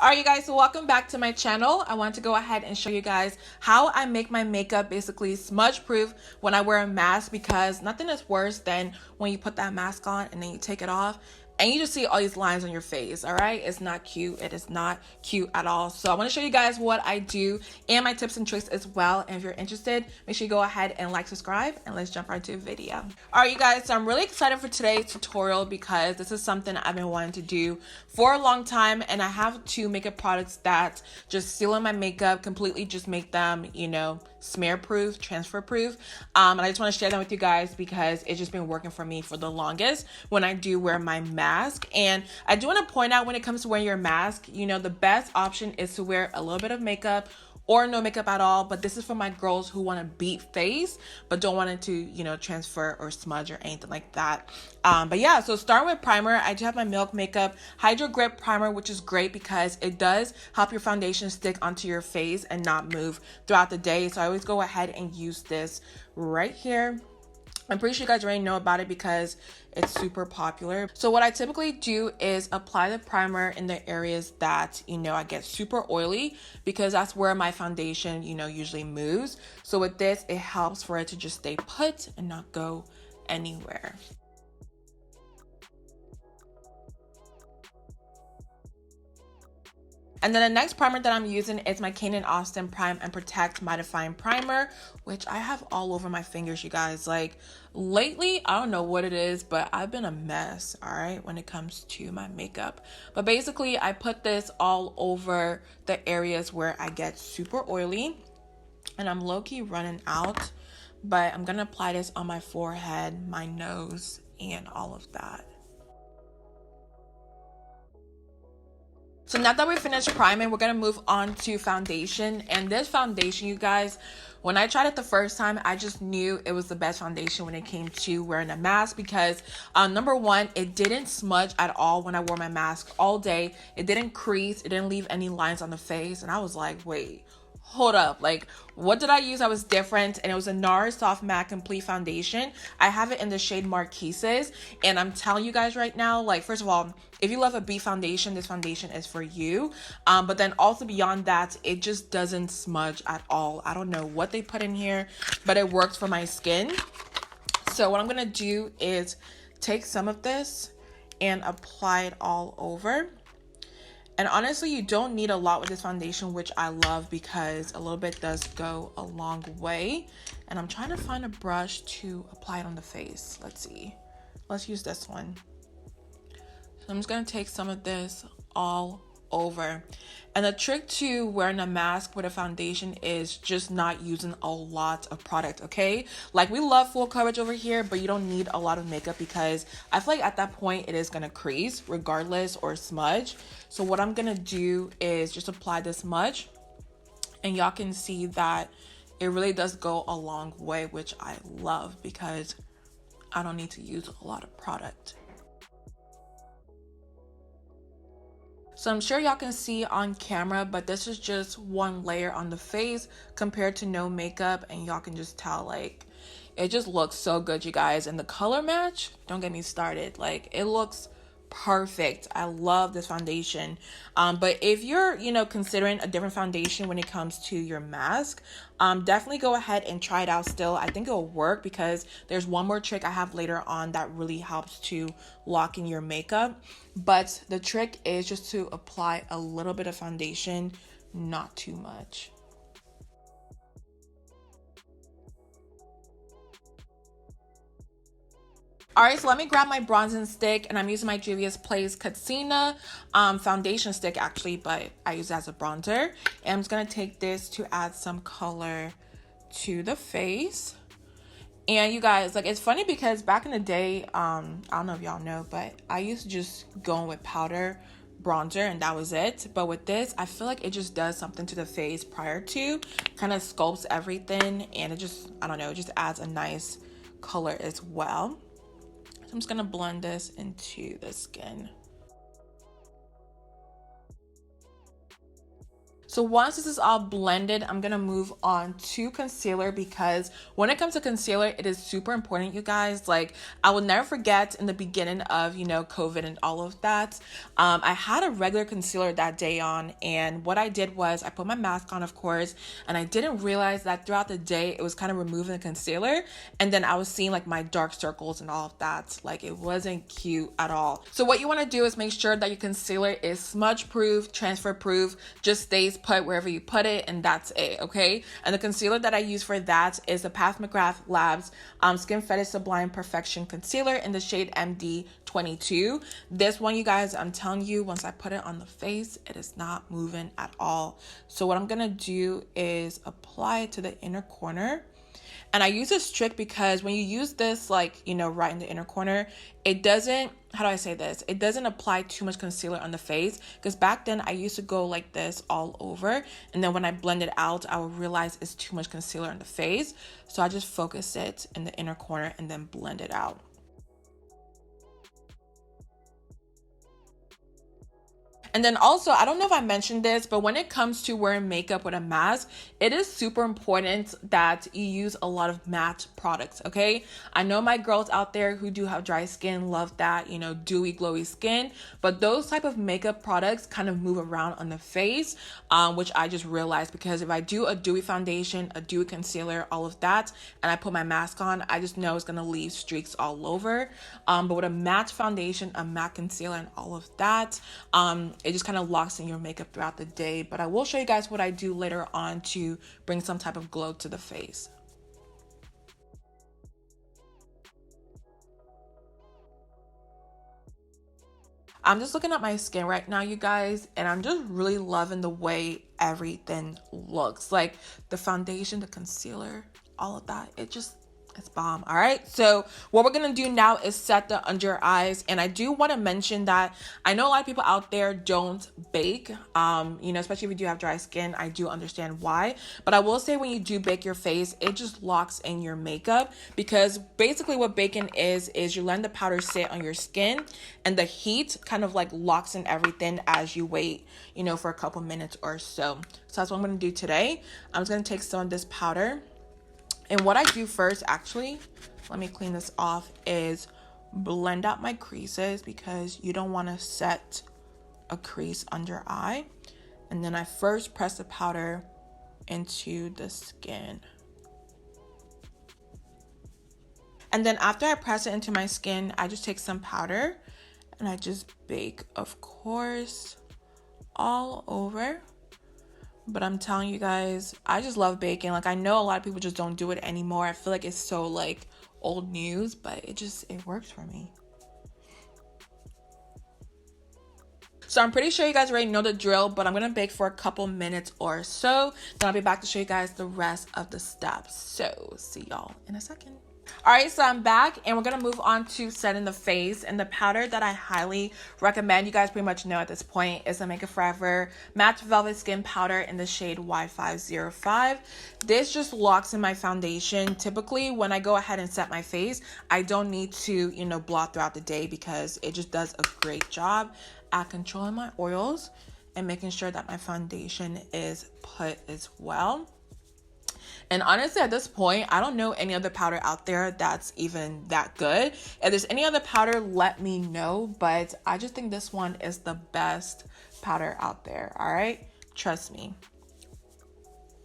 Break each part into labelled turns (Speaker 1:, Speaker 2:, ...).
Speaker 1: Alright you guys, so welcome back to my channel. I want to go ahead and show you guys how I make my makeup basically smudge proof when I wear a mask, because nothing is worse than when you put that mask on and then you take it off and you just see all these lines on your face. All right, it's not cute. It is not cute at all. So I want to show you guys what I do and my tips and tricks as well. And if you're interested, make sure you go ahead and like, subscribe, and let's jump right into the video. All right you guys, so I'm really excited for today's tutorial because this is something I've been wanting to do for a long time, and I have two makeup products that just seal in my makeup completely, just make them, you know, smear proof, transfer proof. And I just want to share them with you guys because it's just been working for me for the longest when I do wear my mask. And I do want to point out, when it comes to wearing your mask, you know, the best option is to wear a little bit of makeup or no makeup at all. But this is for my girls who want to beat face but don't want it to, you know, transfer or smudge or anything like that. But yeah, so starting with primer, I do have my Milk Makeup Hydro Grip Primer, which is great because it does help your foundation stick onto your face and not move throughout the day. So I always go ahead and use this right here. I'm pretty sure you guys already know about it because it's super popular. So what I typically do is apply the primer in the areas that, you know, I get super oily, because that's where my foundation, you know, usually moves. So with this, it helps for it to just stay put and not go anywhere. And then the next primer that I'm using is my Kane & Austin Prime and Protect Mattifying Primer, which I have all over my fingers, you guys. Like, lately, I don't know what it is, but I've been a mess, all right, when it comes to my makeup. But basically, I put this all over the areas where I get super oily, and I'm low-key running out, but I'm gonna apply this on my forehead, my nose, and all of that. So now that we finished priming, we're going to move on to foundation. And this foundation, you guys, when I tried it the first time, I just knew it was the best foundation when it came to wearing a mask, because number one, it didn't smudge at all when I wore my mask all day. It didn't crease. It didn't leave any lines on the face. And I was like, wait, hold up, like, what did I use that was different? And it was a NARS Soft Matte Complete Foundation. I have it in the shade Marquises, and I'm telling you guys right now, like, first of all, if you love a beat foundation, this foundation is for you. But then also beyond that, it just doesn't smudge at all. I don't know what they put in here, but it works for my skin. So what I'm gonna do is take some of this and apply it all over. And honestly, you don't need a lot with this foundation, which I love because a little bit does go a long way. And I'm trying to find a brush to apply it on the face. Let's see. Let's use this one. So I'm just going to take some of this all over. And the trick to wearing a mask with a foundation is just not using a lot of product, okay? Like, we love full coverage over here, but you don't need a lot of makeup, because I feel like at that point it is going to crease regardless or smudge. So what I'm going to do is just apply this much, and y'all can see that it really does go a long way, which I love because I don't need to use a lot of product. So I'm sure y'all can see on camera, but this is just one layer on the face compared to no makeup, and y'all can just tell, like, it just looks so good, you guys. And the color match, don't get me started. Like, it looks perfect. I love this foundation. But if you're, you know, considering a different foundation when it comes to your mask, definitely go ahead and try it out still. I think it'll work because there's one more trick I have later on that really helps to lock in your makeup. But the trick is just to apply a little bit of foundation, not too much. Alright, so let me grab my bronzing stick, and I'm using my Juvia's Place Katsina foundation stick actually, but I use it as a bronzer. And I'm just going to take this to add some color to the face. And you guys, like, it's funny because back in the day, I don't know if y'all know, but I used to just go in with powder bronzer and that was it. But with this, I feel like it just does something to the face prior to, kind of sculpts everything, and it just, I don't know, it just adds a nice color as well. I'm just gonna blend this into the skin. So once this is all blended, I'm going to move on to concealer, because when it comes to concealer, it is super important, you guys. Like, I will never forget in the beginning of, COVID and all of that, I had a regular concealer that day on, and what I did was I put my mask on, of course, and I didn't realize that throughout the day, it was kind of removing the concealer, and then I was seeing like my dark circles and all of that. Like, it wasn't cute at all. So what you want to do is make sure that your concealer is smudge proof, transfer proof, just stays put wherever you put it, and that's it, okay? And the concealer that I use for that is the McGrath Labs Skin Fetish Sublime Perfection Concealer in the shade MD22. This one, you guys, I'm telling you, once I put it on the face, it is not moving at all. So what I'm gonna do is apply it to the inner corner. And I use this trick because when you use this, like, right in the inner corner, it doesn't, how do I say this? It doesn't apply too much concealer on the face, because back then I used to go like this all over. And then when I blend it out, I would realize it's too much concealer on the face. So I just focus it in the inner corner and then blend it out. And then also, I don't know if I mentioned this, but when it comes to wearing makeup with a mask, it is super important that you use a lot of matte products, okay? I know my girls out there who do have dry skin love that, dewy, glowy skin, but those type of makeup products kind of move around on the face, which I just realized, because if I do a dewy foundation, a dewy concealer, all of that, and I put my mask on, I just know it's gonna leave streaks all over. But with a matte foundation, a matte concealer, and all of that, it just kind of locks in your makeup throughout the day. But I will show you guys what I do later on to bring some type of glow to the face. I'm just looking at my skin right now, you guys, and I'm just really loving the way everything looks. Like the foundation, the concealer, all of that. It's bomb. All right. So what we're going to do now is set the under eyes. And I do want to mention that I know a lot of people out there don't bake, especially if you do have dry skin. I do understand why. But I will say, when you do bake your face, it just locks in your makeup, because basically what baking is you're letting the powder sit on your skin, and the heat kind of like locks in everything as you wait, for a couple minutes or so. So that's what I'm going to do today. I'm just going to take some of this powder. And what I do first, actually, let me clean this off, is blend out my creases, because you don't want to set a crease under eye. And then I first press the powder into the skin. And then after I press it into my skin, I just take some powder and I just bake, of course, all over. But I'm telling you guys, I just love baking. Like, I know a lot of people just don't do it anymore. I feel like it's so like old news, but it works for me. So I'm pretty sure you guys already know the drill, but I'm going to bake for a couple minutes or so. Then I'll be back to show you guys the rest of the steps. So see y'all in a second. All right, so I'm back, and we're going to move on to setting the face. And the powder that I highly recommend, you guys pretty much know at this point, is the Make It Forever Matte Velvet Skin Powder in the shade Y505. This just locks in my foundation. Typically, when I go ahead and set my face, I don't need to, blot throughout the day, because it just does a great job at controlling my oils and making sure that my foundation is put as well. And honestly, at this point, I don't know any other powder out there that's even that good. If there's any other powder, let me know. But I just think this one is the best powder out there. All right? Trust me.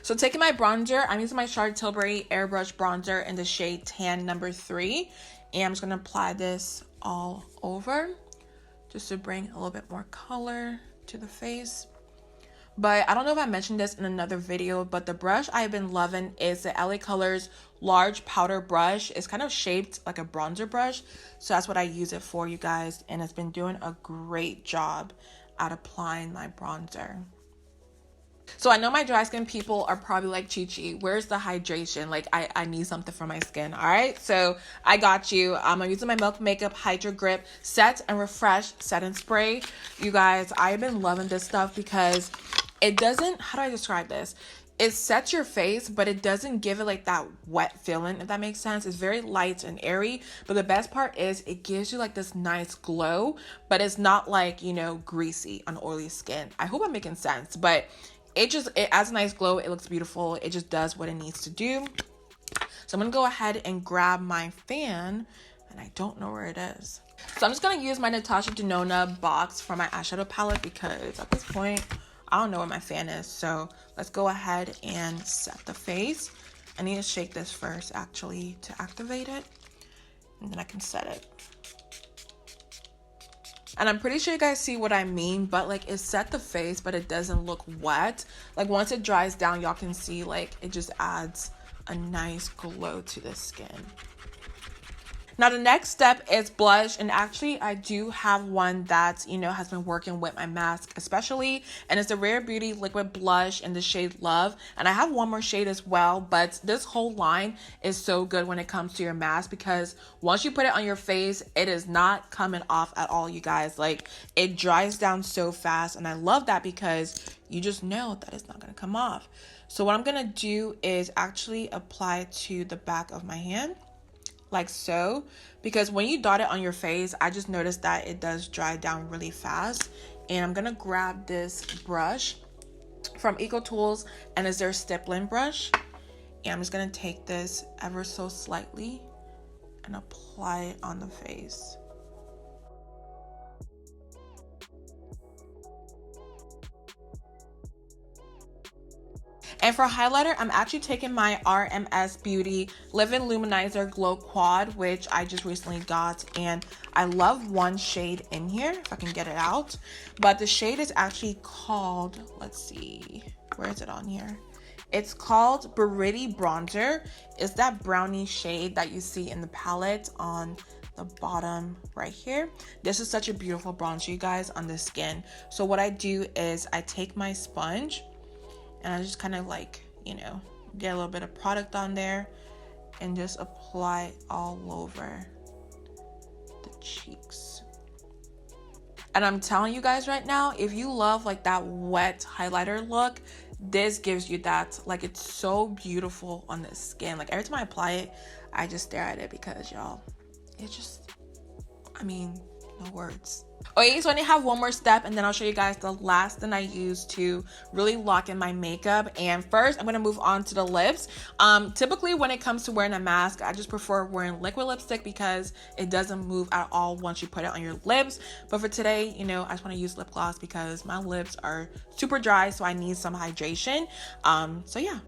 Speaker 1: So taking my bronzer, I'm using my Charlotte Tilbury Airbrush bronzer in the shade Tan number 3. And I'm just going to apply this all over, just to bring a little bit more color to the face. But I don't know if I mentioned this in another video, but the brush I've been loving is the LA Colors large powder brush. It's kind of shaped like a bronzer brush, so that's what I use it for, you guys, and it's been doing a great job at applying my bronzer. So I know my dry skin people are probably like, Chi, where's the hydration? Like, I need something for my skin. All right, so I got you. I'm using my Milk Makeup Hydro Grip Set and Refresh Setting Spray. You guys, I've been loving this stuff because it doesn't, how do I describe this? It sets your face, but it doesn't give it like that wet feeling, if that makes sense. It's very light and airy, but the best part is it gives you like this nice glow, but it's not like, greasy on oily skin. I hope I'm making sense, but it adds a nice glow. It looks beautiful. It just does what it needs to do. So I'm gonna go ahead and grab my fan, and I don't know where it is. So I'm just gonna use my Natasha Denona box for my eyeshadow palette because at this point, I don't know where my fan is. So let's go ahead and set the face. I need to shake this first actually to activate it, and then I can set it. And I'm pretty sure you guys see what I mean, but like it set the face, but it doesn't look wet. Like once it dries down, y'all can see like it just adds a nice glow to the skin. Now the next step is blush, and actually I do have one that, you know, has been working with my mask especially, and it's the Rare Beauty liquid blush in the shade Love, and I have one more shade as well, but this whole line is so good when it comes to your mask because once you put it on your face, it is not coming off at all, you guys. Like it dries down so fast, and I love that because you just know that it's not going to come off. So what I'm going to do is actually apply it to the back of my hand, like so, because when you dot it on your face, I just noticed that it does dry down really fast. And I'm gonna grab this brush from Eco Tools, and it's their stippling brush, and I'm just gonna take this ever so slightly and apply it on the face. And for highlighter, I'm actually taking my RMS Beauty Live-In Luminizer Glow Quad, which I just recently got. And I love one shade in here, if I can get it out. But the shade is actually called, let's see, where is it on here? It's called Berity Bronzer. It's that brownie shade that you see in the palette on the bottom right here. This is such a beautiful bronzer, you guys, on the skin. So what I do is I take my sponge, and I just kind of like, you know, get a little bit of product on there and just apply all over the cheeks. And I'm telling you guys right now, if you love like that wet highlighter look, this gives you that. Like it's so beautiful on the skin. Like every time I apply it, I just stare at it because y'all, it just, I mean, no words. Okay, so I need to have one more step, and then I'll show you guys the last thing I use to really lock in my makeup. And first, I'm going to move on to the lips. Typically, when it comes to wearing a mask, I just prefer wearing liquid lipstick because it doesn't move at all once you put it on your lips. But for today, you know, I just want to use lip gloss because my lips are super dry, so I need some hydration. So yeah.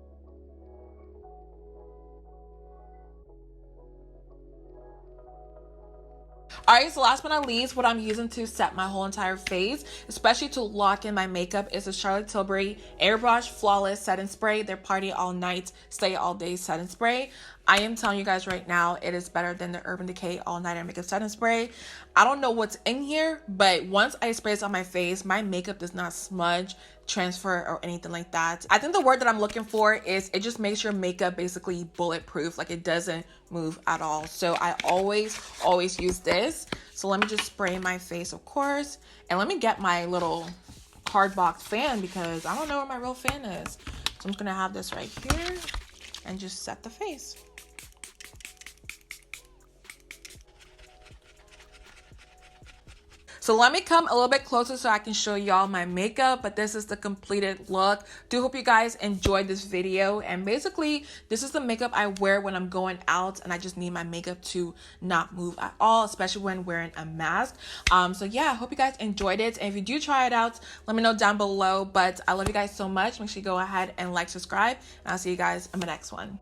Speaker 1: Alright, so last but not least, what I'm using to set my whole entire face, especially to lock in my makeup, is the Charlotte Tilbury Airbrush Flawless Setting Spray. Their Party All Night, Stay All Day Setting Spray. I am telling you guys right now, it is better than the Urban Decay All Nighter Makeup Setting Spray. I don't know what's in here, but once I spray this on my face, my makeup does not smudge, transfer, or anything like that. I think the word that I'm looking for is it just makes your makeup basically bulletproof. Like it doesn't move at all. So I always use this. So let me just spray my face, of course. And let me get my little card box fan because I don't know where my real fan is. So I'm just gonna have this right here and just set the face. So let me come a little bit closer so I can show y'all my makeup, but this is the completed look. Do hope you guys enjoyed this video. And basically, this is the makeup I wear when I'm going out and I just need my makeup to not move at all, especially when wearing a mask. So yeah, I hope you guys enjoyed it. And if you do try it out, let me know down below. But I love you guys so much. Make sure you go ahead and like, subscribe, and I'll see you guys in the next one.